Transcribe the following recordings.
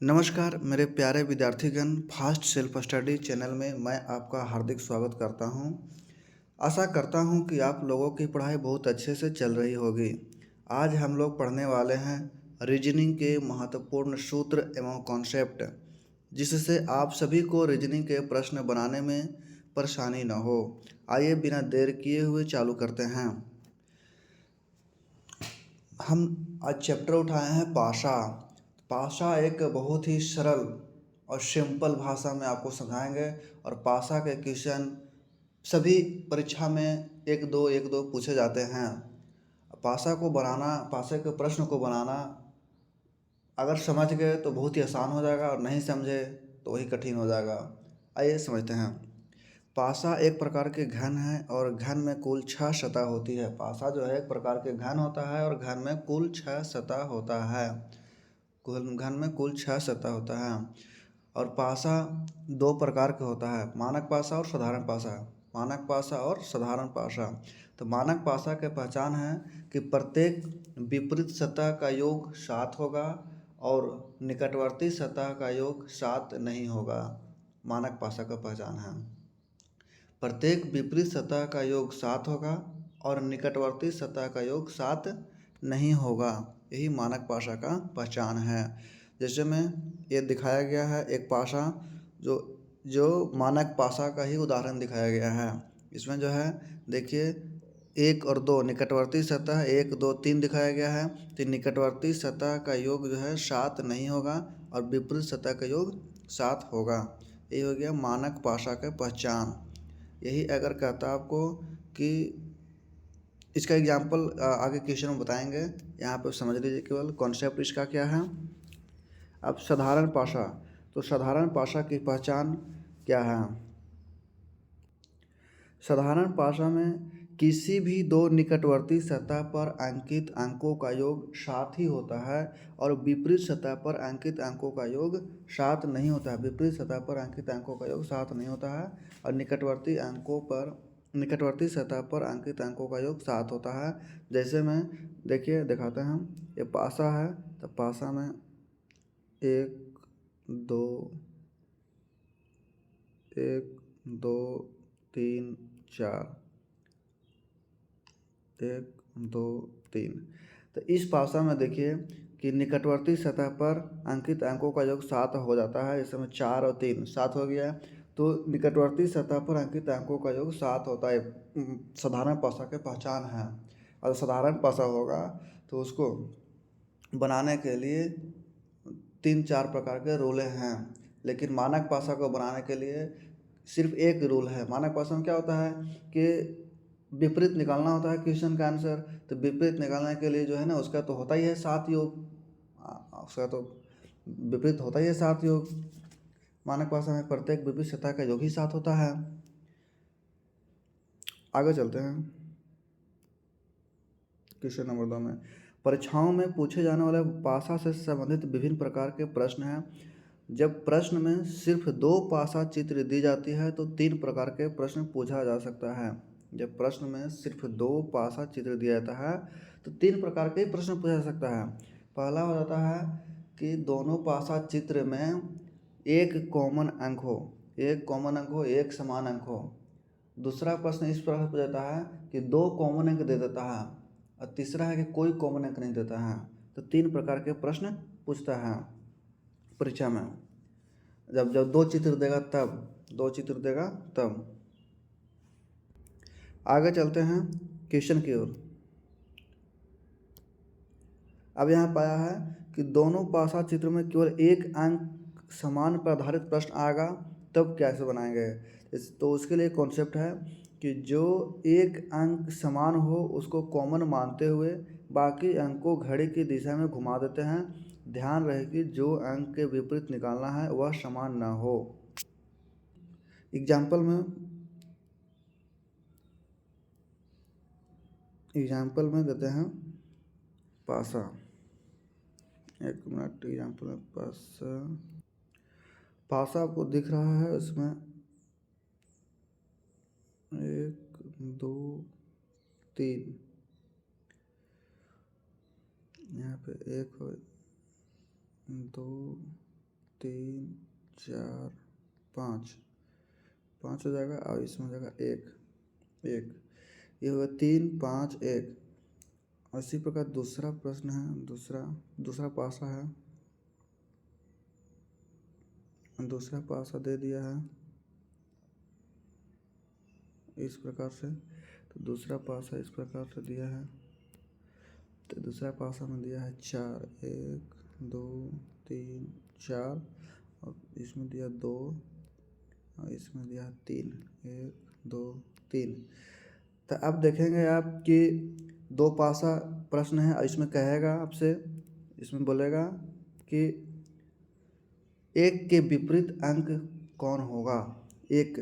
नमस्कार मेरे प्यारे विद्यार्थीगण, फास्ट सेल्फ स्टडी चैनल में मैं आपका हार्दिक स्वागत करता हूं। आशा करता हूं कि आप लोगों की पढ़ाई बहुत अच्छे से चल रही होगी। आज हम लोग पढ़ने वाले हैं रीजनिंग के महत्वपूर्ण सूत्र एवं कॉन्सेप्ट, जिससे आप सभी को रीजनिंग के प्रश्न बनाने में परेशानी न हो। आइए बिना देर किए हुए चालू करते हैं। हम आज चैप्टर उठाए हैं पाशा। पाशा एक बहुत ही सरल और सिंपल भाषा में आपको समझाएंगे, और पाशा के क्वेश्चन सभी परीक्षा में एक दो पूछे जाते हैं। पाशा को बनाना, पाशा के प्रश्न को बनाना अगर समझ गए तो बहुत ही आसान हो जाएगा, और नहीं समझे तो वही कठिन हो जाएगा। आइए समझते हैं। पासा एक प्रकार के घन है, और घन में कुल 6 सतह होती है। पासा जो है एक प्रकार के घन होता है, और घन में कुल 6 सतह होता है। कुल घन में कुल 6 सतह होता है। और पासा दो प्रकार के होता है, मानक पासा और साधारण पासा। मानक पासा और साधारण पासा। तो मानक पासा के पहचान है कि प्रत्येक विपरीत सतह का योग 7 होगा, और निकटवर्ती सतह का योग 7 नहीं होगा। मानक पासा का पहचान है प्रत्येक विपरीत सतह का योग 7 होगा, और निकटवर्ती सतह का योग 7 नहीं होगा। यही मानक पासा का पहचान है। जैसे में ये दिखाया गया है एक पासा, जो जो मानक पासा का ही उदाहरण दिखाया गया है। इसमें जो है देखिए, 1 और 2 निकटवर्ती सतह 1 2 3 दिखाया गया है। तो निकटवर्ती सतह का योग जो है 7 नहीं होगा, और विपरीत सतह का योग 7 होगा। ये हो गया मानक पासा का पहचान। यही अगर कहता आपको कि इसका एग्जाम्पल आगे क्वेश्चन में बताएंगे, यहाँ पर समझ लीजिए केवल कॉन्सेप्ट इसका क्या है। अब साधारण पासा, तो साधारण पासा की पहचान क्या है। साधारण पासा में किसी भी दो निकटवर्ती सतह पर अंकित अंकों का योग 7 ही होता है, और विपरीत सतह पर अंकित अंकों का योग 7 नहीं होता है। विपरीत सतह पर अंकित अंकों का योग 7 नहीं होता है, और निकटवर्ती सतह पर अंकित अंकों का योग 7 होता है। जैसे में देखिए दिखाते हैं हम, ये पासा है, तो पासा में 1 2 1 2 3 4 1 2 3। तो इस पासा में देखिए कि निकटवर्ती सतह पर अंकित अंकों का योग 7 हो जाता है। इस समय 4 और 3 7 हो गया है। तो निकटवर्ती सतह पर अंकित अंकों का योग 7 होता है। साधारण पासा के पहचान है। और साधारण पासा होगा तो उसको बनाने के लिए 3-4 प्रकार के रूल हैं, लेकिन मानक पासा को बनाने के लिए सिर्फ एक रूल है। मानक पासा में क्या होता है कि विपरीत निकालना होता है क्वेश्चन का आंसर। तो विपरीत निकालने के लिए जो है ना, उसका तो होता ही है 7 योग। उसका तो विपरीत होता ही है 7 योग। मानक भाषा में प्रत्येक विपरीत सतह का योग ही 7 होता है। आगे चलते हैं क्वेश्चन नंबर 2 में। परीक्षाओं में पूछे जाने वाले पासा से संबंधित विभिन्न प्रकार के प्रश्न हैं। जब प्रश्न में सिर्फ 2 पासा चित्र दी जाती है तो 3 प्रकार के प्रश्न पूछा जा सकता है। जब प्रश्न में सिर्फ 2 पासा चित्र दिया जाता है तो 3 प्रकार के प्रश्न पूछा जा सकता है। पहला हो जाता है कि दोनों पासा चित्र में एक कॉमन अंक हो, एक समान अंक हो। दूसरा प्रश्न इस प्रकार पूछा जाता है कि 2 कॉमन अंक दे देता है, और तीसरा है कि कोई कॉमन अंक नहीं देता है। तो 3 प्रकार के प्रश्न पूछता है परीक्षा में। जब जब 2 चित्र देगा तब। आगे चलते हैं क्वेश्चन की ओर। अब यहाँ पाया है कि दोनों पासा चित्र में केवल एक अंक समान पर आधारित प्रश्न आएगा, तब कैसे बनाएंगे। तो उसके लिए कॉन्सेप्ट है कि जो एक अंक समान हो उसको कॉमन मानते हुए बाकी अंक को घड़ी की दिशा में घुमा देते हैं। ध्यान रहे कि जो अंक के विपरीत निकालना है वह समान ना हो। एग्जाम्पल में देते हैं पासा। एक मिनट, एग्जाम्पल में पासा आपको दिख रहा है। उसमें 1 2 3, यहाँ पे 1 2 3 4 5, 5 हो जाएगा और इसमें हो जाएगा 1 1, ये होगा 3 5 1। इसी प्रकार दूसरा प्रश्न है, दूसरा पासा है, दूसरा पासा दे दिया है इस प्रकार से। तो दूसरा पासा इस प्रकार से दिया है, तो दूसरा पासा में दिया है 4 1 2 3 4, और इसमें दिया 2 और इसमें दिया 3 1 2 3। तो अब देखेंगे आप कि दो पासा प्रश्न है और इसमें कहेगा आपसे, इसमें बोलेगा कि एक के विपरीत अंक कौन होगा। एक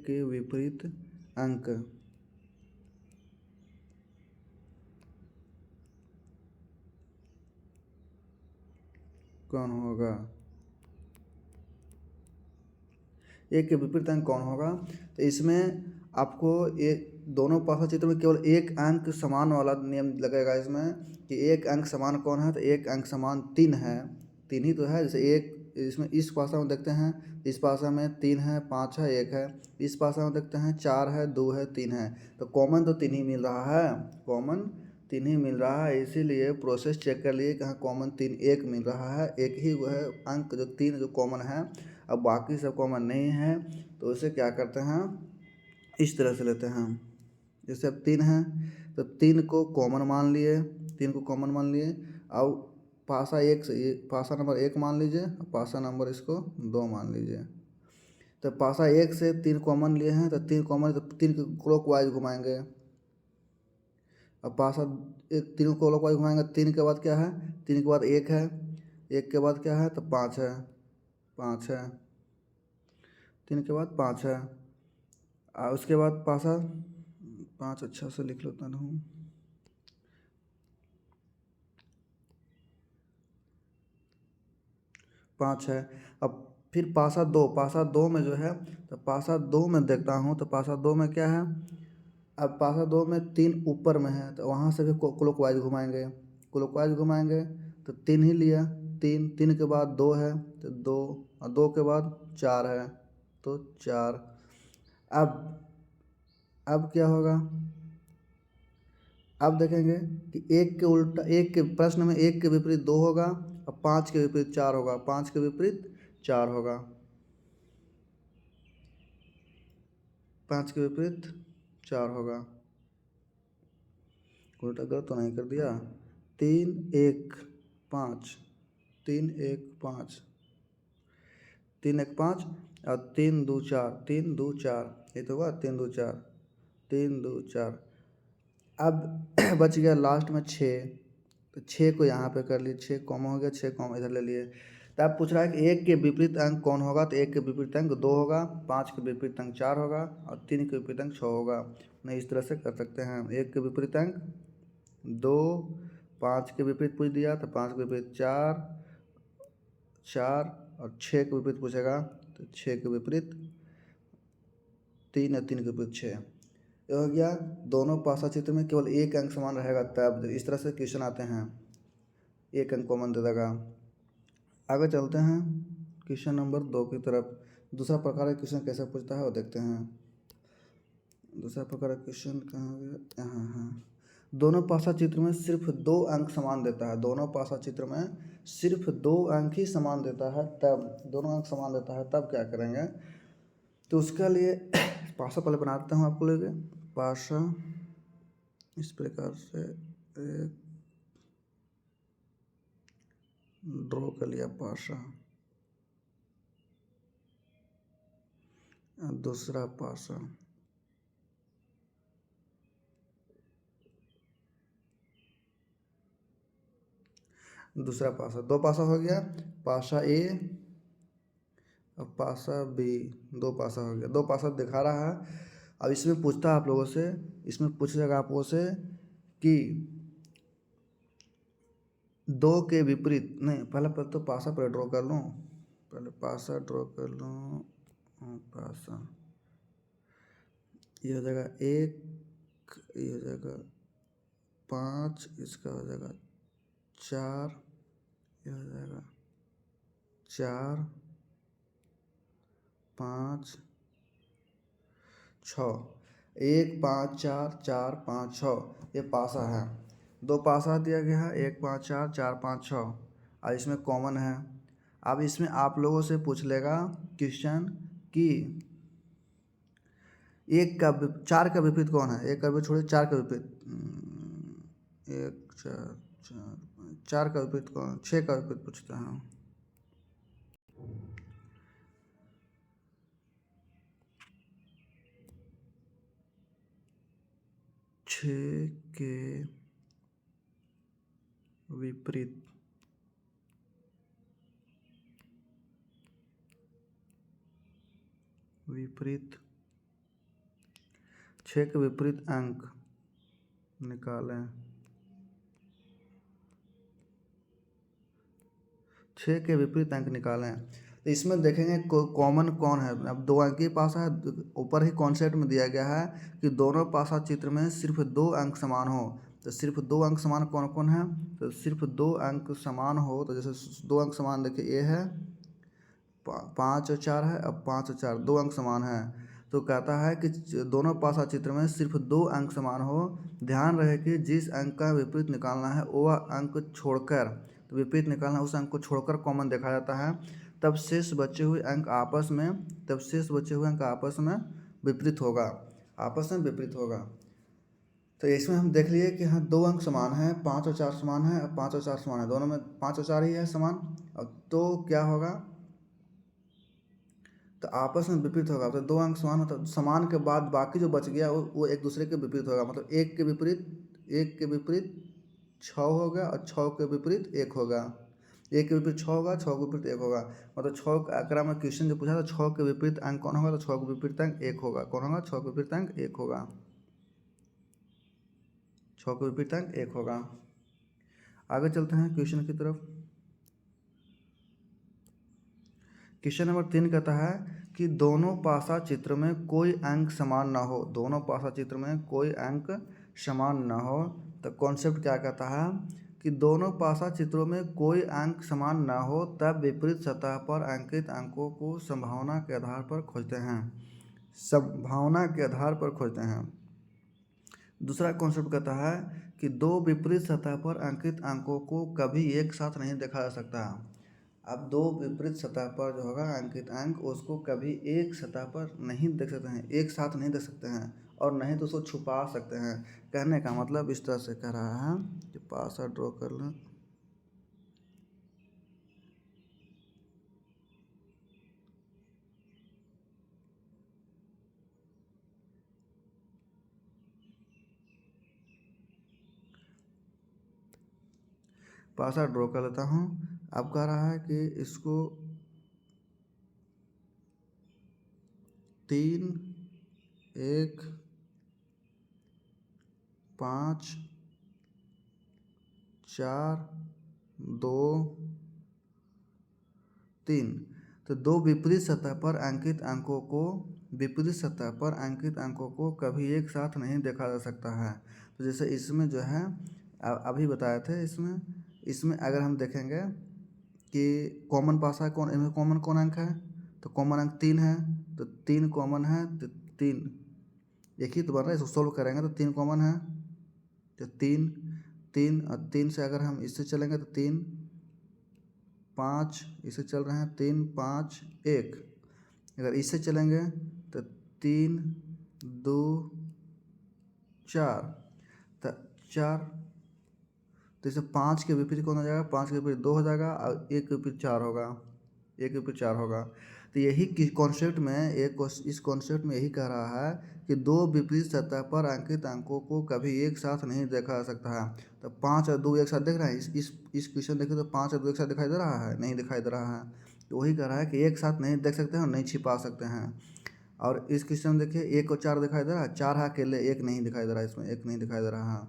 के विपरीत अंक कौन होगा। एक के विपरीत अंक कौन होगा। तो इसमें आपको एक दोनों पासा चित्र में केवल एक अंक समान वाला नियम लगेगा इसमें, कि एक अंक समान कौन है। तो एक अंक समान 3 है, 3 ही तो है। जैसे एक इसमें इस पासा में देखते हैं, इस पासा में 3 है 5 है 1 है। इस पासा में देखते हैं 4 है 2 है 3 है। तो कॉमन तो 3 ही मिल रहा है, कॉमन 3 ही मिल रहा है। इसीलिए प्रोसेस चेक कर लिए कहाँ कॉमन 3 1 मिल रहा है, एक ही वो है अंक जो 3 जो कॉमन है। अब बाकी सब कॉमन नहीं है, तो इसे क्या करते हैं, इस तरह से लेते हैं। जैसे अब 3 है तो 3 को कॉमन मान लिए, 3 को कॉमन मान लिए। अब पासा एक से पासा नंबर 1 मान लीजिए, पासा नंबर इसको 2 मान लीजिए। तो पासा 1 से 3 कॉमन लिए हैं, तो 3 कॉमन, तो 3 को क्लॉकवाइज घुमाएंगे। अब पासा एक 3 को क्लॉकवाइज घुमाएंगे, 3 के बाद क्या है, 3 के बाद 1 है, 1 के बाद क्या है, तो 5 है, 5 है, 3 के बाद 5 है। और उसके बाद पासा 5 अच्छा से लिख लेता हूँ, 5 है। अब फिर पासा दो में जो है, तो पासा 2 में देखता हूँ, तो पासा 2 में क्या है। अब पासा 2 में 3 ऊपर में है, तो वहाँ से भी क्लॉकवाइज घुमाएंगे, क्लॉकवाइज घुमाएंगे तो 3 ही लिया। 3 के बाद 2 है, तो 2, और 2 के बाद 4 है, तो 4। अब क्या होगा, अब देखेंगे कि एक के उल्टा, एक के प्रश्न में एक के विपरीत 2 होगा, और 5 के विपरीत 4 होगा, 5 के विपरीत 4 होगा, 5 के विपरीत 4 होगा। उल्टा गलत तो नहीं कर दिया। 3 1 5, 3 1 5, 3 1 5, और 3 2 4, 3 2 4, ये तो हुआ 3 2 4, 3 2 4। अब बच गया लास्ट में 6, तो 6 को यहाँ पे कर लिए, 6 कॉमा हो गया, 6 कॉमा इधर ले लिए। तो अब पूछ रहा है कि एक के विपरीत अंक कौन होगा। तो एक के विपरीत अंक 2 होगा, 5 के विपरीत अंक 4 होगा, और 3 के विपरीत अंक 6 होगा। नहीं, इस तरह से कर सकते हैं। एक के विपरीत अंक 2, 5 के विपरीत पूछ दिया, तो 5 के विपरीत 4, 4, और 6 के विपरीत पूछेगा, तो 6 के विपरीत 3, और 3 के विपरीत 6। ये हो गया। दोनों पासा चित्र में केवल एक अंक समान रहेगा, तब इस तरह से क्वेश्चन आते हैं, एक अंक कॉमन दे देगा। आगे चलते हैं क्वेश्चन नंबर 2 की तरफ। दूसरा प्रकार का क्वेश्चन कैसे पूछता है वो देखते हैं। दूसरा प्रकार का क्वेश्चन कहाँ गया, यहाँ है। दोनों पासा चित्र में सिर्फ 2 अंक समान देता है, दोनों पासा चित्र में सिर्फ 2 अंक ही समान देता है, तब दोनों अंक समान देता है तब क्या करेंगे। तो उसके लिए पासा पहले बना देता हूँ आपको लेके। पासा इस प्रकार से एक ड्रॉ कर लिया पासा, दूसरा पासा, दूसरा पासा, 2 पासा हो गया, पासा ए और पासा बी, 2 पासा हो गया। 2 पासा दिखा रहा है। अब इसमें पूछता है आप लोगों से, इसमें पूछेगा आप लोगों से कि 2 के विपरीत, नहीं पहले तो पासा पर ड्रॉ कर लूँ, पहले पासा ड्रॉ कर लो। पासा ये हो जाएगा 1, ये हो जाएगा 5, इसका हो जाएगा 4, ये हो जाएगा 4, 5, 6। 1, 5, 4, 4, 5, 6 ये पासा है। 2 पासा दिया गया है, 1, 5, 4, 4, 5, 6। अब इसमें कॉमन है। अब इसमें आप लोगों से पूछ लेगा क्वेश्चन कि 4 का विपरीत कौन है। 1 का विपरीत छोड़िए, 4 का विपरीत 1, 4, 4, 4 का विपरीत कौन, 6 का विपरीत पूछता है। छः के विपरीत विपरीत 6 के विपरीत अंक निकालें। 6 के विपरीत अंक निकालें। तो इसमें देखेंगे कॉमन कौन है। अब 2 अंकीय पासा है, ऊपर ही कॉन्सेप्ट में दिया गया है कि दोनों पासा चित्र में सिर्फ 2 अंक समान हो। तो सिर्फ 2 अंक समान कौन कौन है। तो सिर्फ 2 अंक समान हो तो जैसे 2 अंक समान देखिए, ये है 5 और 4 है, अब 5 और 4 2 अंक समान है। तो कहता है कि दोनों पासा चित्र में सिर्फ 2 अंक समान हो। ध्यान रहे कि जिस अंक का विपरीत निकालना है वह अंक छोड़कर, तो विपरीत निकालना उस अंक को छोड़कर कॉमन देखा जाता है। तब शेष बचे हुए अंक आपस में विपरीत होगा, आपस में विपरीत होगा। तो इसमें हम देख लिए कि हाँ 2 अंक समान है, 5 और 4 समान है, अब 5 और 4 समान है, दोनों में 5 और 4 ही है समान। अब तो क्या होगा, तो आपस में विपरीत होगा। तो 2 अंक समान मतलब समान के बाद बाकी जो बच गया वो एक दूसरे के विपरीत होगा। मतलब 1 के विपरीत 6 होगा और 6 के विपरीत 1 होगा। 1 के विपरीत 6 होगा, 6 के विपरीत 1 होगा। मतलब 6 अगर मैं क्वेश्चन जो पूछा था 6 के विपरीत अंक कौन होगा, तो 6 के विपरीत अंक 1 होगा। कौन होगा, 6 के विपरीत अंक 1 होगा। 6 के विपरीत अंक 1 होगा। आगे चलते हैं क्वेश्चन की तरफ। क्वेश्चन नंबर 3 कहता है कि दोनों पासा चित्र में कोई अंक समान ना हो। दोनों पासा चित्र में कोई अंक समान ना हो। तो कॉन्सेप्ट क्या कहता है कि दोनों पासा चित्रों में कोई अंक समान ना हो तब विपरीत सतह पर अंकित अंकों को संभावना के आधार पर खोजते हैं। संभावना के आधार पर खोजते हैं। दूसरा कॉन्सेप्ट कहता है कि 2 विपरीत सतह पर अंकित अंकों को कभी एक साथ नहीं देखा जा सकता। अब 2 विपरीत सतह पर जो होगा अंकित अंक, उसको कभी एक सतह पर नहीं देख सकते हैं, एक साथ नहीं देख सकते हैं, और नहीं तो उसको छुपा सकते हैं। कहने का मतलब इस तरह से कह रहा है कि पासा ड्रॉ कर लें। पासा ड्रॉ कर लेता हूँ। अब कह रहा है कि इसको 3, 1, 5, 4, 2, 3। तो 2 विपरीत सतह पर अंकित अंकों को कभी एक साथ नहीं देखा जा सकता है। तो जैसे इसमें जो है अभी बताए थे, इसमें अगर हम देखेंगे कि कॉमन पासा कौन, इनमें कॉमन कौन अंक है, तो कॉमन अंक 3 है। तो 3 कॉमन है, तो 3 एक ही तो बन रहा है, इसको सोल्व करेंगे तो 3 कॉमन है। तो 3 3 और 3 से अगर हम इससे चलेंगे तो 3 5, इससे चल रहे हैं 3 5 1। अगर इससे चलेंगे तो 3 2 4, तो 4। तो इसे 5 के विपरीत कौन हो जाएगा, 5 के विपरीत 2 हो जाएगा, और 1 के विपरीत 4 होगा, 1 के विपरीत 4 होगा। तो यही कॉन्सेप्ट में इस कॉन्सेप्ट में यही कह रहा है कि 2 विपरीत सतह पर अंकित अंकों को कभी एक साथ नहीं देखा जा सकता है। तो 5 और 2 एक साथ देख रहे हैं, इस क्वेश्चन देखिए तो 5 और 2 एक साथ दिखाई दे रहा है, नहीं दिखाई दे रहा है। तो वही कह रहा है कि एक साथ नहीं देख सकते हैं और नहीं छिपा सकते हैं। और इस क्वेश्चन में देखिए 1 और 4 दिखाई दे रहा है, 4 है अकेले, 1 नहीं दिखाई दे रहा है, इसमें 1 नहीं दिखाई दे रहा है।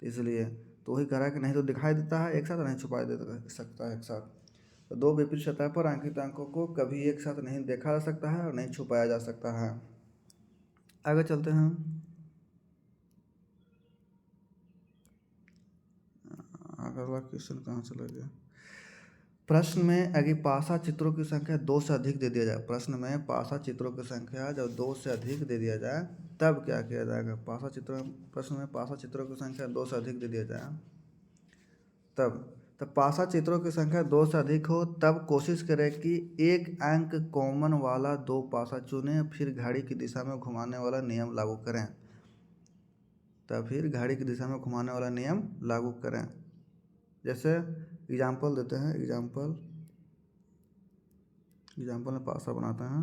तो इसलिए तो वही कह रहा है कि नहीं तो दिखाई देता है एक साथ, नहीं छुपा दे सकता है एक साथ। तो दो विपरीत सतह पर अंकित अंकों को कभी एक साथ नहीं देखा जा सकता है और नहीं छुपाया जा सकता है। आगे चलते हैं। अगला क्वेश्चन कहाँ चला गया। प्रश्न में अगर पासा चित्रों की संख्या 2 से अधिक दे दिया जाए, प्रश्न में पासा चित्रों की संख्या जब 2 से अधिक दे दिया जाए तब क्या किया जाएगा। प्रश्न में पासा चित्रों की संख्या 2 से अधिक दे दिया जाए तब पासा चित्रों की संख्या 2 से अधिक हो तब कोशिश करें कि एक अंक कॉमन वाला 2 पासा चुनें, फिर घड़ी की दिशा में घुमाने वाला नियम लागू करें। तब फिर घड़ी की दिशा में घुमाने वाला नियम लागू करें। जैसे एग्जाम्पल देते हैं, एग्जाम्पल में पासा बनाते हैं।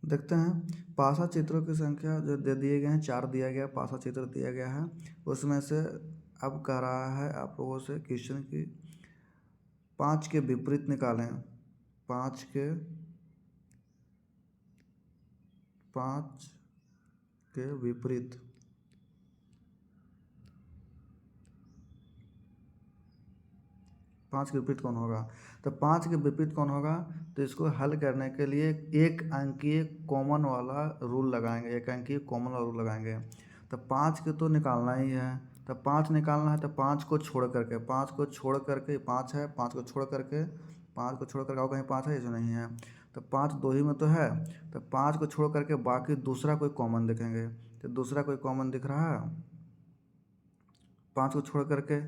देखते हैं पासा चित्रों की संख्या जो दे दिए गए हैं, 4 दिया गया, पासा चित्र दिया गया है। उसमें से अब कह रहा है आप लोगों से क्वेश्चन की 5 के विपरीत निकालें। 5 के विपरीत। 5 के विपरीत कौन होगा। तो 5 के विपरीत कौन होगा, तो इसको हल करने के लिए एक अंकीय कॉमन वाला रूल लगाएंगे, एक अंकीय कॉमन वाला रूल लगाएंगे। तो 5 के तो निकालना ही है, तो 5 निकालना है तो 5 को छोड़ करके 5 को छोड़ करके 5 है, 5 को छोड़ करके आओ कहीं 5 है, इसमें नहीं है। तो 5 दो ही में तो है, तो 5 को छोड़ करके बाकी दूसरा कोई कॉमन देखेंगे। तो दूसरा कोई कॉमन दिख रहा है 5 को छोड़ करके।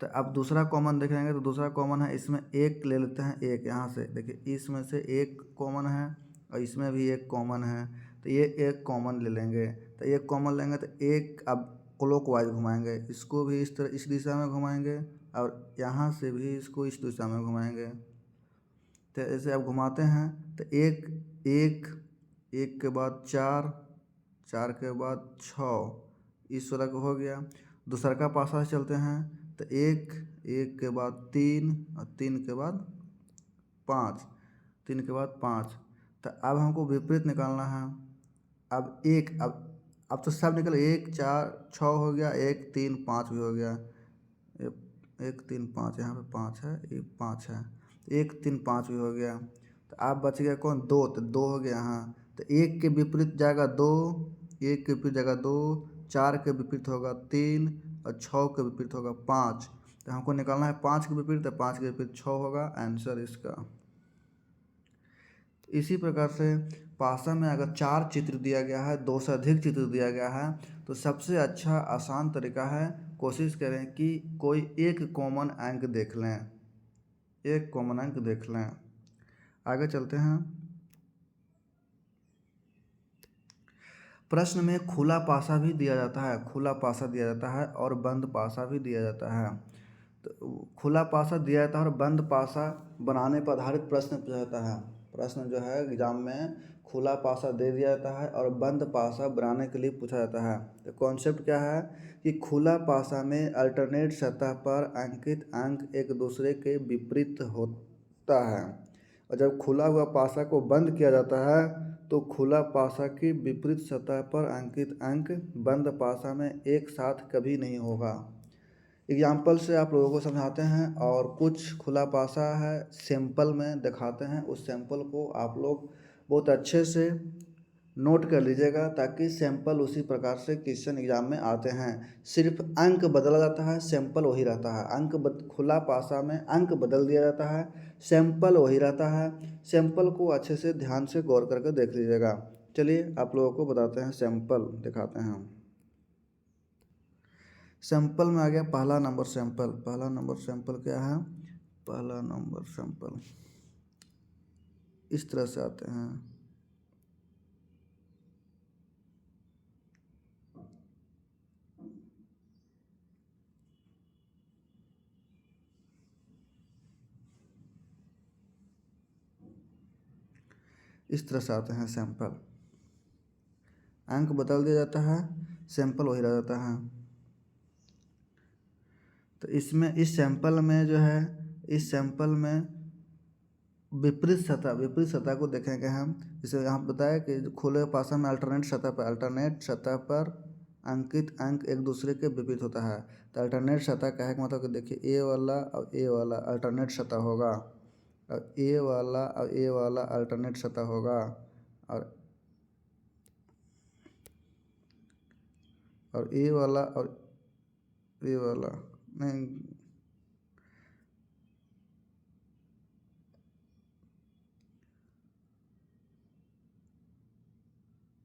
तो अब दूसरा कॉमन देखेंगे तो दूसरा कॉमन है, इसमें एक ले लेते हैं। एक यहाँ से देखिए, इसमें से एक कॉमन है और इसमें भी एक कॉमन है, तो ये एक कॉमन ले लेंगे। तो एक कॉमन लेंगे तो एक अब क्लॉकवाइज घुमाएंगे, इसको भी इस तरह इस दिशा में घुमाएंगे और यहाँ से भी इसको इस दिशा में घुमाएंगे। तो ऐसे अब घुमाते हैं तो एक के बाद 4 के बाद 6, इस तरह का हो गया। दूसरा का पासा चलते हैं तो एक के बाद 3 और 3 के बाद 5। तो अब हमको विपरीत निकालना है। अब तो सब निकल 1 4 6 हो गया, 1 3 5 भी हो गया। 1 3 5 यहाँ पे 5 है, ये 5 है, 1 3 5 भी हो गया। तो अब बच गया कौन, 2, तो 2 हो गया यहाँ। तो 1 के विपरीत जाएगा 2, 1 के विपरीत जाएगा 2, 4 के विपरीत होगा 3 और 6 के विपरीत होगा 5। तो हमको निकालना है 5 के विपरीत, तो 5 के विपरीत 6 होगा आंसर इसका। इसी प्रकार से पासा में अगर 4 चित्र दिया गया है, 2 से अधिक चित्र दिया गया है, तो सबसे अच्छा आसान तरीका है कोशिश करें कि कोई एक कॉमन अंक देख लें, एक कॉमन अंक देख लें। आगे चलते हैं। प्रश्न में खुला पासा भी दिया जाता है, खुला पासा दिया जाता है और बंद पासा भी दिया जाता है। तो खुला पासा दिया जाता है और बंद पासा बनाने पर आधारित प्रश्न पूछा जाता है। प्रश्न जो है एग्जाम में खुला पासा दे दिया जाता है और बंद पासा बनाने के लिए पूछा जाता है। तो कॉन्सेप्ट क्या है कि खुला पासा में अल्टरनेट सतह पर अंकित अंक एक दूसरे के विपरीत होता है, और जब खुला हुआ पासा को बंद किया जाता है तो खुला पासा की विपरीत सतह पर अंकित अंक बंद पासा में एक साथ कभी नहीं होगा। एग्जाम्पल से आप लोगों को समझाते हैं और कुछ खुला पासा है सैंपल में दिखाते हैं। उस सैंपल को आप लोग बहुत अच्छे से नोट कर लीजिएगा ताकि सैंपल उसी प्रकार से क्वेश्चन एग्जाम में आते हैं। सिर्फ अंक बदला जाता है, सैंपल वही रहता है। खुला पासा में अंक बदल दिया जाता है, सैंपल वही रहता है। सैंपल को अच्छे से ध्यान से गौर करके देख लीजिएगा। चलिए आप लोगों को बताते हैं, सैंपल दिखाते हैं हम। सैंपल में आ गया पहला नंबर सैंपल क्या है, पहला नंबर सैंपल इस तरह से आते हैं। इस तरह से आते हैं सैंपल, अंक बदल दिया जाता है, सैंपल वही रह जाता है। तो इसमें इस सैंपल में जो है, इस सैंपल में विपरीत सतह को देखेंगे हम। जैसे यहाँ बताया कि खुले पासा में अल्टरनेट सतह पर अंकित अंक एक दूसरे के विपरीत होता है। तो अल्टरनेट सतह कहने का मतलब कि देखिए ए वाला और ए वाला अल्टरनेट सतह होगा, और ए वाला और ए वाला अल्टरनेट सतह होगा, और ए वाला और ए वाला नहीं,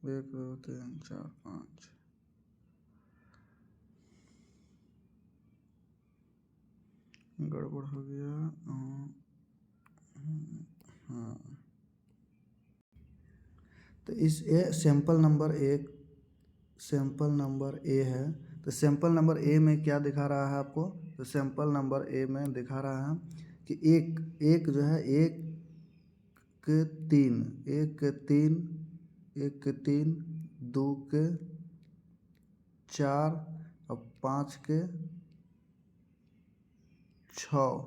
एक दो तीन चार पाँच, गड़बड़ हो गया। हाँ, तो इस ए सैंपल नंबर ए है। तो सैंपल नंबर ए में क्या दिखा रहा है आपको? तो सैंपल नंबर ए में दिखा रहा है कि एक जो है एक के तीन, एक के तीन, एक के तीन, दो के चार और पाँच के छः,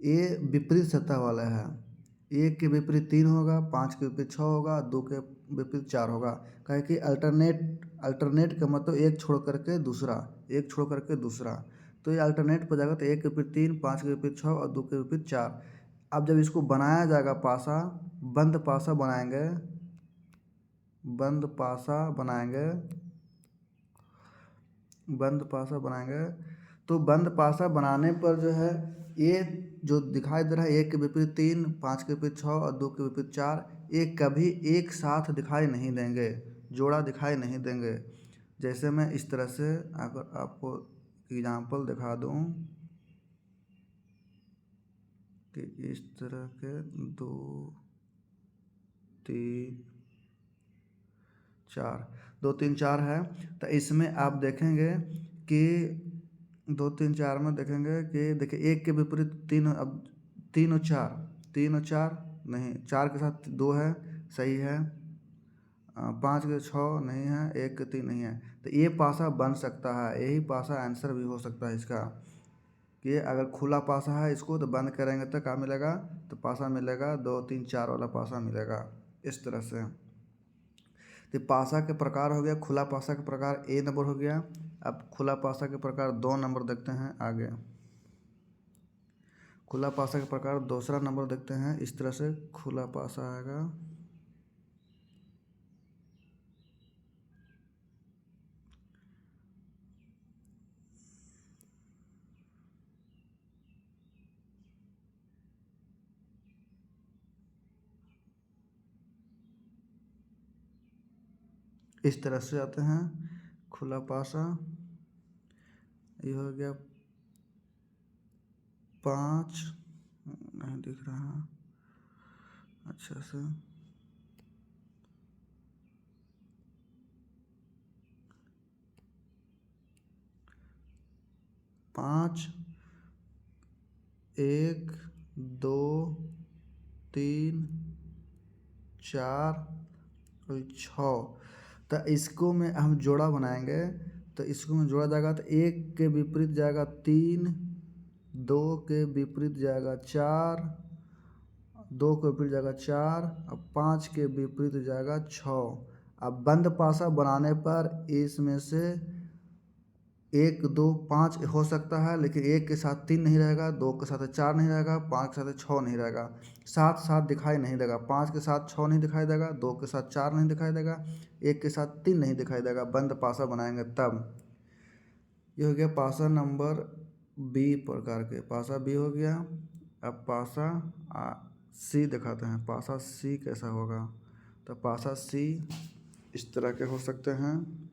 ये विपरीत सतह वाला है। एक के विपरीत तीन होगा, पाँच के विपरीत छः होगा, दो के विपरीत चार होगा। कहे कि अल्टरनेट का मतलब एक छोड़ करके दूसरा, एक छोड़ करके दूसरा। तो ये अल्टरनेट पर जाएगा तो एक के विपरीत तीन, पाँच के विपरीत छः और दो के विपरीत चार। अब जब इसको बनाया जाएगा पासा, बंद पासा बनाएंगे, बंद पासा बनाएंगे, बंद पासा बनाएंगे, तो बंद पासा बनाने पर जो है ये जो दिखाई दे रहा है एक के विपरीत तीन, पाँच के विपरीत छः और दो के विपरीत चार, ये कभी एक साथ दिखाई नहीं देंगे, जोड़ा दिखाई नहीं देंगे। जैसे मैं इस तरह से अगर आपको एग्जांपल दिखा दूं कि इस तरह के दो तीन चार, दो तीन चार है, तो इसमें आप देखेंगे कि दो तीन चार में देखेंगे कि देखिए एक के विपरीत तीन, अब तीन और चार, तीन और चार नहीं, चार के साथ दो है, सही है, पाँच के छः नहीं है, एक के तीन नहीं है। तो ये पासा बन सकता है, यही पासा आंसर भी हो सकता है इसका। कि अगर खुला पासा है इसको तो बंद करेंगे तो क्या मिलेगा? तो पासा मिलेगा, दो तीन चार वाला पासा मिलेगा इस तरह से। तो पासा के प्रकार हो गया, खुला पासा के प्रकार ए नंबर हो गया। अब खुला पासा के प्रकार दो नंबर देखते हैं आगे। खुला पासा के प्रकार दूसरा नंबर देखते हैं, इस तरह से खुला पासा आएगा। इस तरह से आते हैं खुला पासा। ये हो गया पाँच, नहीं दिख रहा अच्छा से, पाँच, एक, दो, तीन, चार और छः। तो इसको में हम जोड़ा बनाएंगे, तो इसको में जोड़ा जाएगा तो एक के विपरीत जाएगा तीन, दो के विपरीत जाएगा चार, दो के विपरीत जाएगा चार और पाँच के विपरीत जाएगा छः। अब बंद पासा बनाने पर इसमें से एक दो पाँच हो सकता है, लेकिन एक के साथ तीन नहीं रहेगा, दो के साथ चार नहीं रहेगा, पाँच के साथ छः नहीं रहेगा, साथ साथ दिखाई नहीं देगा। पाँच के साथ छः नहीं दिखाई देगा, दो के साथ चार नहीं दिखाई देगा, एक के साथ तीन नहीं दिखाई देगा। बंद पासा बनाएंगे तब। ये हो गया पासा नंबर बी प्रकार के, पासा बी हो गया। अब पासा सी दिखाते हैं, पासा सी कैसा होगा। तो पासा सी इस तरह के हो सकते हैं।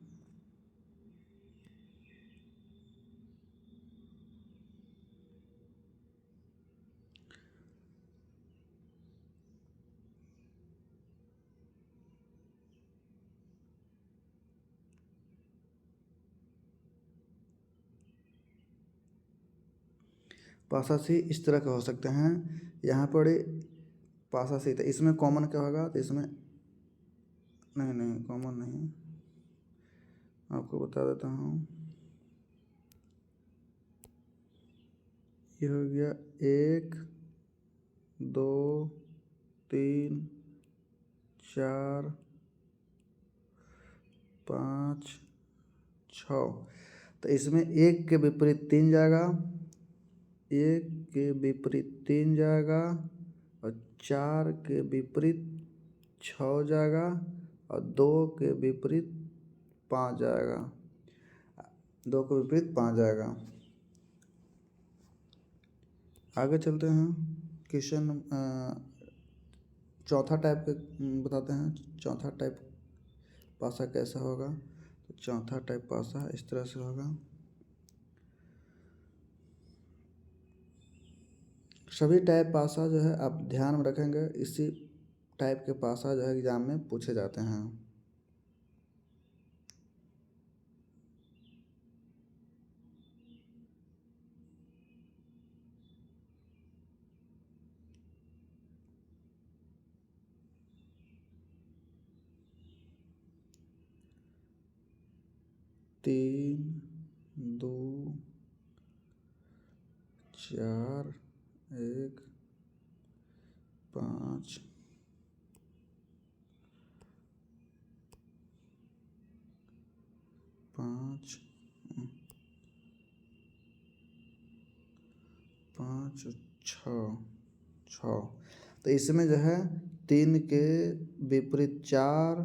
पासा सी इस तरह के हो सकते हैं। यहाँ पर पासा सी, तो इसमें कॉमन क्या होगा? तो इसमें नहीं नहीं कॉमन नहीं, आपको बता देता हूँ। ये हो गया एक, दो, तीन, चार, पाँच, 6। तो इसमें 1 के विपरीत 3 जाएगा, 1 के विपरीत 3 जाएगा, और 4 के विपरीत 6 जाएगा, और 2 के विपरीत 5 जाएगा, 2 के विपरीत 5 जाएगा। आगे चलते हैं। क्वेश्चन चौथा टाइप के बताते हैं। चौथा टाइप पासा कैसा होगा? तो चौथा टाइप पासा इस तरह से होगा। सभी टाइप पासा जो है आप ध्यान में रखेंगे, इसी टाइप के पासा जो है एग्जाम में पूछे जाते हैं। तीन, 2, 4, 1, 5, 5, 5, 6। तो इसमें जो है 3 के विपरीत 4,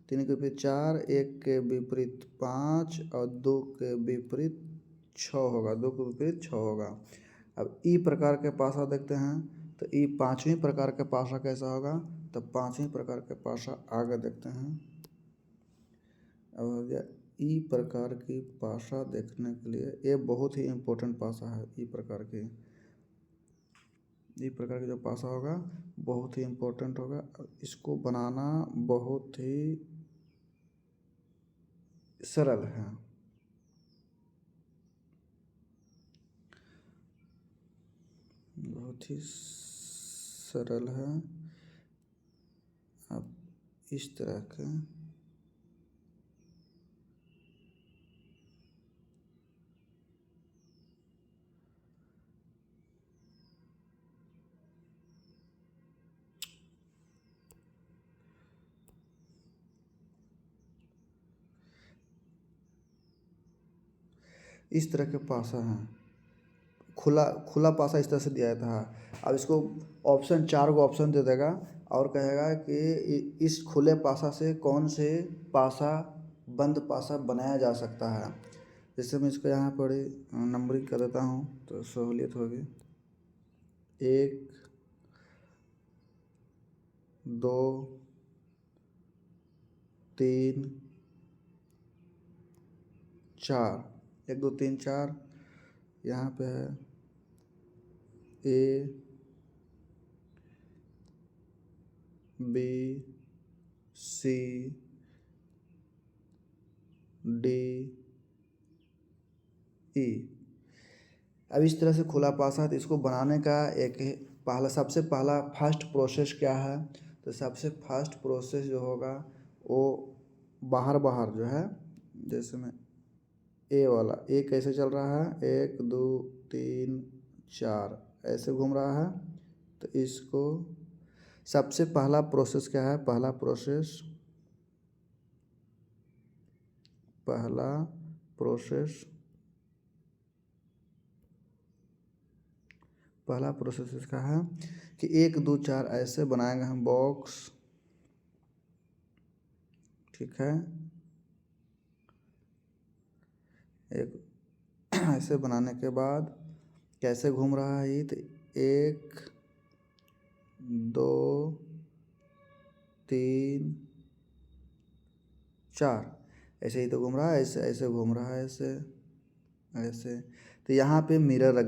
3 के विपरीत 4, 1 के विपरीत 5 और 2 के विपरीत 6 होगा, 2 के विपरीत 6 होगा। अब ई प्रकार के पासा देखते हैं। तो ई पांचवी प्रकार के पासा कैसा होगा? तो पांचवी प्रकार के पासा आगे देखते हैं। अब हो गया ई प्रकार की पासा देखने के लिए, ये बहुत ही इम्पोर्टेंट पासा है। ई प्रकार का जो पासा होगा बहुत ही इम्पोर्टेंट होगा। इसको बनाना बहुत ही सरल है। बहुत ही सरल है। अब इस तरह का इस तरह के पासा हैं। खुला पासा इस तरह से दिया था। अब इसको ऑप्शन 4 को ऑप्शन दे देगा और कहेगा कि इस खुले पासा से कौन से पासा बंद पासा बनाया जा सकता है। जैसे मैं इसको यहाँ पर नंबरिंग कर देता हूँ तो सहूलियत होगी। 1, 2, 3, 4, 1, 2, 3, 4 यहाँ पे है। A, B, C, D, E। अब इस तरह से खुला पासा है। तो इसको बनाने का सबसे पहला फर्स्ट प्रोसेस क्या है? तो सबसे फर्स्ट प्रोसेस जो होगा वो बाहर जो है, जैसे में ए वाला, ए कैसे चल रहा है? 1, 2, 3, 4 ऐसे घूम रहा है। तो इसको सबसे पहला प्रोसेस क्या है? पहला प्रोसेस इसका है कि 1, 2, 4 ऐसे बनाएंगे हम बॉक्स। ठीक है, एक ऐसे बनाने के बाद कैसे घूम रहा है ये? तो 1, 2, 3, 4 ऐसे ही तो घूम रहा है। ऐसे घूम रहा है, ऐसे। तो यहाँ पे मिरर रख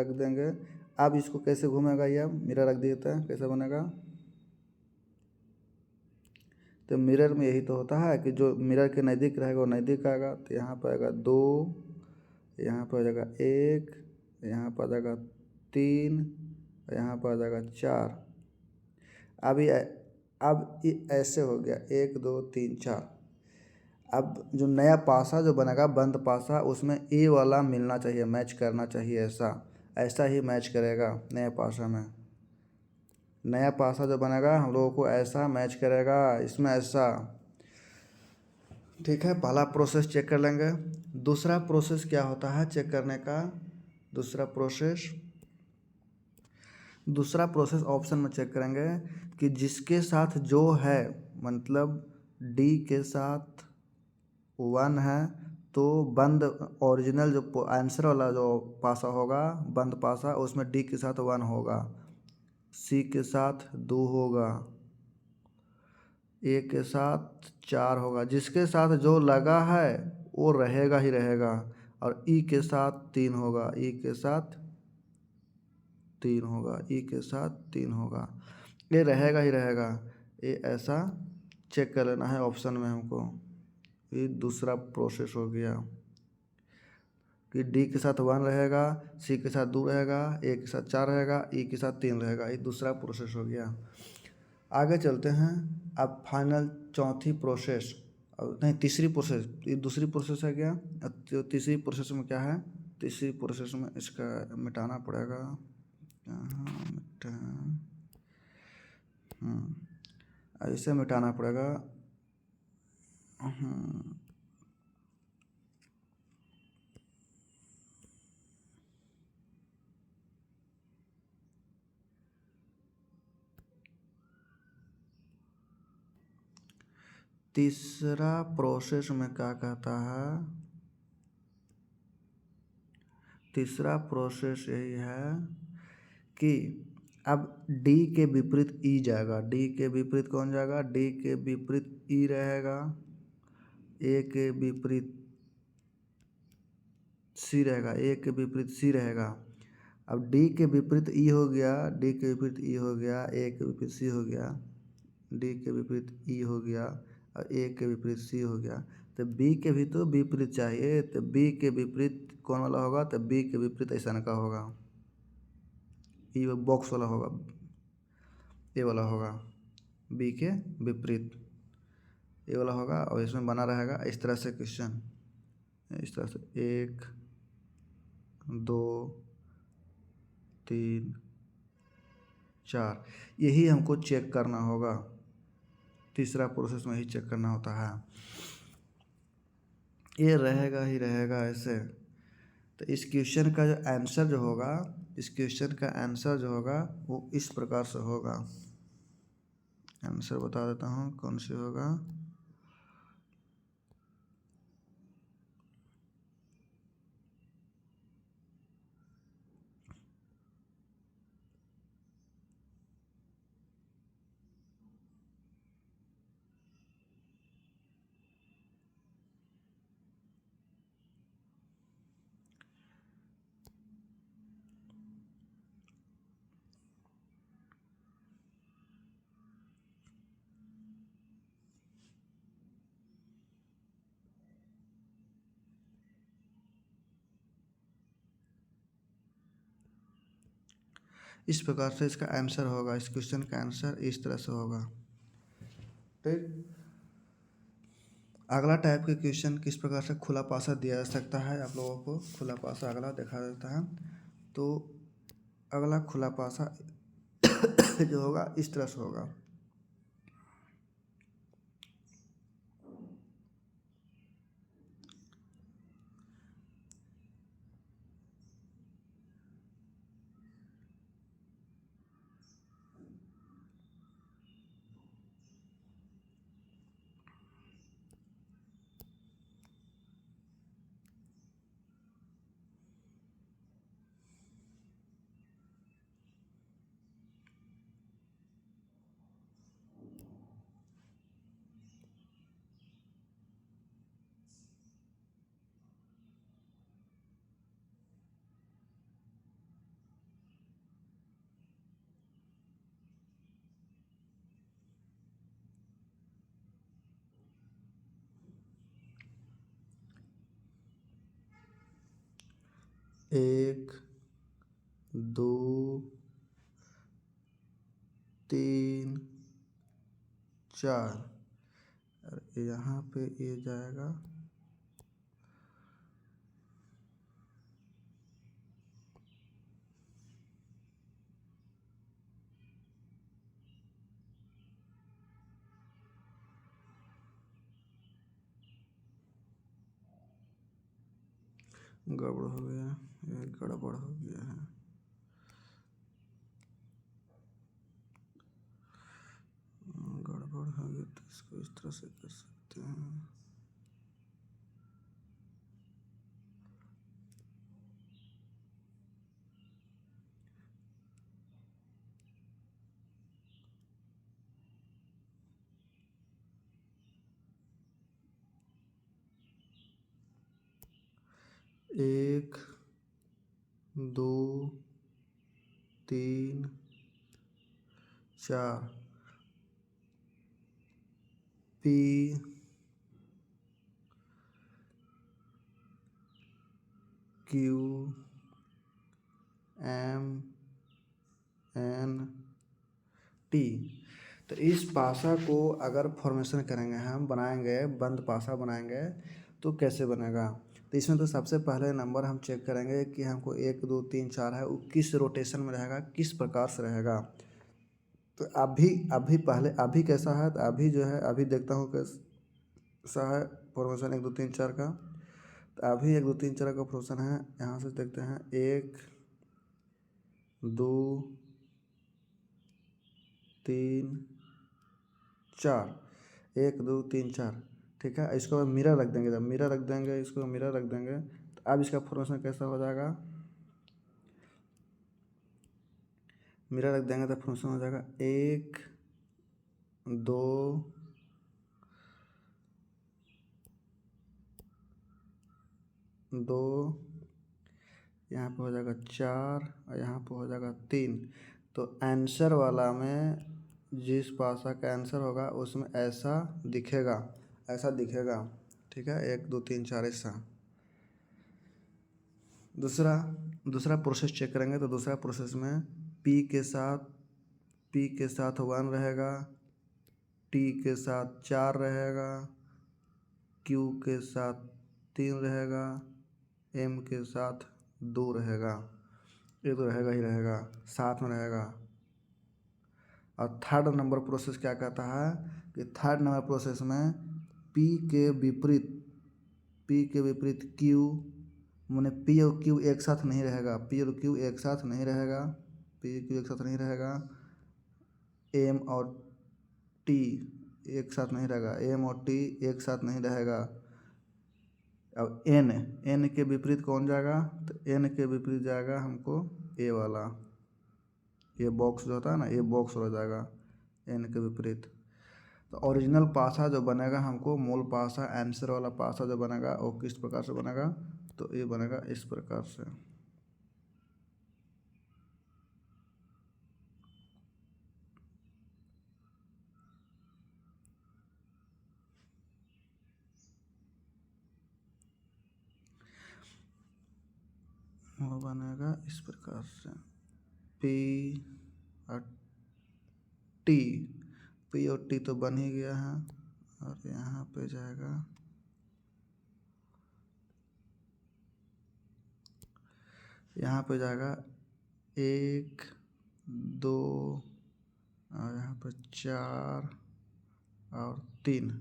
देंगे। अब इसको कैसे घूमेगा? ये अब मिरर रख दिए तो कैसे बनेगा? तो मिरर में यही तो होता है कि जो मिरर के नज़दीक रहेगा वो नज़दीक आएगा। तो यहाँ पर आएगा 2, यहाँ पर आ जाएगा 1, यहाँ पर आ जाएगा 3, यहाँ पर आ जाएगा 4। अब ये ऐसे हो गया 1, 2, 3, 4। अब जो नया पासा जो बनेगा बंद पासा, उसमें ए वाला मिलना चाहिए, मैच करना चाहिए। ऐसा ही मैच करेगा नया पासा में। नया पासा जो बनेगा हम लोगों को ऐसा मैच करेगा, इसमें ऐसा। ठीक है, पहला प्रोसेस चेक कर लेंगे। दूसरा प्रोसेस क्या होता है चेक करने का? दूसरा प्रोसेस ऑप्शन में चेक करेंगे कि जिसके साथ जो है, मतलब डी के साथ 1 है तो बंद ओरिजिनल जो आंसर वाला जो पासा होगा बंद पासा, उसमें डी के साथ 1 होगा, सी के साथ 2 होगा, ए के साथ 4 होगा। जिसके साथ जो लगा है वो रहेगा ही रहेगा। और ई के साथ 3 होगा, ई के साथ 3 होगा, ई के साथ 3 होगा। ये रहेगा ही रहेगा। ये ऐसा चेक कर लेना है ऑप्शन में हमको। ये दूसरा प्रोसेस हो गया कि डी के साथ 1 रहेगा, सी के साथ 2 रहेगा, ए के साथ 4 रहेगा, ई के साथ 3 रहेगा। ये दूसरा प्रोसेस हो गया। आगे चलते हैं। अब फाइनल चौथी प्रोसेस, नहीं तीसरी प्रोसेस, ये दूसरी प्रोसेस है क्या? तो तीसरी प्रोसेस में क्या है? तीसरी प्रोसेस में इसका मिटाना पड़ेगा। यहाँ मिटा, ऐसे मिटाना पड़ेगा। तीसरा प्रोसेस में क्या कहता है? तीसरा प्रोसेस यही है कि अब डी के विपरीत ई जाएगा। डी के विपरीत कौन जाएगा? डी के विपरीत ई रहेगा, ए के विपरीत सी रहेगा, ए के विपरीत सी रहेगा। अब डी के विपरीत ई हो गया, डी के विपरीत ई हो गया, ए के विपरीत सी हो गया, डी के विपरीत ई हो गया और ए के विपरीत सी हो गया। तो बी के भी तो विपरीत चाहिए, तो बी के विपरीत कौन वाला होगा? तो बी के विपरीत ऐसा का होगा, ये बॉक्स वाला होगा, ये वाला होगा बी के विपरीत, ये वाला होगा। और इसमें बना रहेगा इस तरह से क्वेश्चन, इस तरह से 1 2 3 4, यही हमको चेक करना होगा। तीसरा प्रोसेस में ही चेक करना होता है। ये रहेगा ही रहेगा ऐसे। तो इस क्वेश्चन का जो आंसर जो होगा, इस क्वेश्चन का आंसर जो होगा वो इस प्रकार से होगा। आंसर बता देता हूँ कौन सी होगा। इस प्रकार से इसका आंसर होगा, इस क्वेश्चन का आंसर इस तरह से होगा। ठीक, अगला टाइप के क्वेश्चन किस प्रकार से खुला पासा दिया जा सकता है, आप लोगों को खुला पासा अगला देखा देता है। तो अगला खुला पासा जो होगा इस तरह से होगा। एक 2 3 4, और यहाँ पे ये जाएगा गड़बड़ हो गया, ये गड़बड़ हो गया है। गड़बड़ हो गया तो इसको इस तरह से कर सकते हैं। एक, दो, तीन, चार, P, Q, M, N, T. तो इस पासा को अगर फॉर्मेशन करेंगे, हम बनाएंगे, बंद पासा बनाएंगे तो कैसे बनेगा। तो इसमें तो सबसे पहले नंबर हम चेक करेंगे कि हमको 1 2 3 4 है, वो किस रोटेशन में रहेगा, किस प्रकार से रहेगा। तो अभी पहले अभी कैसा है, तो अभी जो है, अभी देखता हूँ कैसा है फॉर्मेशन 1 2 3 4 का। तो अभी 1 2 3 4 का फॉर्मेशन है, यहाँ से देखते हैं 1 2 3 4, 1 2 3 4, ठीक है। इसको मिरर रख देंगे, जब मिरर रख देंगे, इसको मिरर रख देंगे तो अब इसका फॉर्मेशन कैसा हो जाएगा। मिरर रख देंगे तो फॉर्मेशन हो जाएगा 1 2 2, यहाँ पे हो जाएगा 4 और यहाँ पे हो जाएगा 3। तो आंसर वाला में जिस पासा का आंसर होगा उसमें ऐसा दिखेगा, ऐसा दिखेगा, ठीक है। 1 2 3 4 ऐसा। दूसरा प्रोसेस चेक करेंगे तो दूसरा प्रोसेस में पी के साथ 1 रहेगा, टी के साथ 4 रहेगा, क्यू के साथ 3 रहेगा, एम के साथ 2 रहेगा। ये तो रहेगा ही रहेगा, साथ में रहेगा। और थर्ड नंबर प्रोसेस क्या कहता है कि थर्ड नंबर प्रोसेस में पी के विपरीत क्यू, मैंने पी और क्यू एक साथ नहीं रहेगा, पी और क्यू एक साथ नहीं रहेगा, पी क्यू एक साथ नहीं रहेगा, एम और टी एक साथ नहीं रहेगा, एम और टी एक साथ नहीं रहेगा। अब एन के विपरीत कौन जाएगा, तो एन के विपरीत जाएगा हमको ए वाला, ये बॉक्स जो होता है ना, ये बॉक्स हो जाएगा एन के विपरीत। तो ओरिजिनल पासा जो बनेगा हमको, मूल पासा आंसर वाला पासा जो बनेगा वो किस प्रकार से बनेगा, तो ये बनेगा इस प्रकार से। वो बनेगा इस प्रकार से, पी और टी, पी और टी तो बन ही गया है, और यहाँ पे जाएगा, यहाँ पे जाएगा 1 2 और यहाँ पर 4 और 3।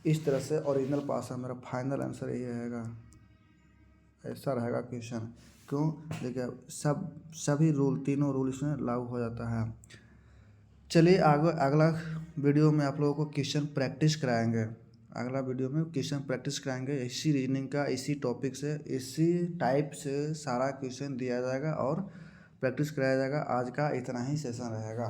इस तरह से ओरिजिनल पासा मेरा फाइनल आंसर यही रहेगा, ऐसा रहेगा क्वेश्चन। क्यों, देखिए सभी रूल, तीनों रूल इसमें लागू हो जाता है। चलिए आगे अगला वीडियो में आप लोगों को क्वेश्चन प्रैक्टिस कराएंगे। अगला वीडियो में क्वेश्चन प्रैक्टिस कराएंगे, इसी रीजनिंग का, इसी टॉपिक से, इसी टाइप से सारा क्वेश्चन दिया जाएगा और प्रैक्टिस कराया जाएगा। आज का इतना ही सेशन रहेगा।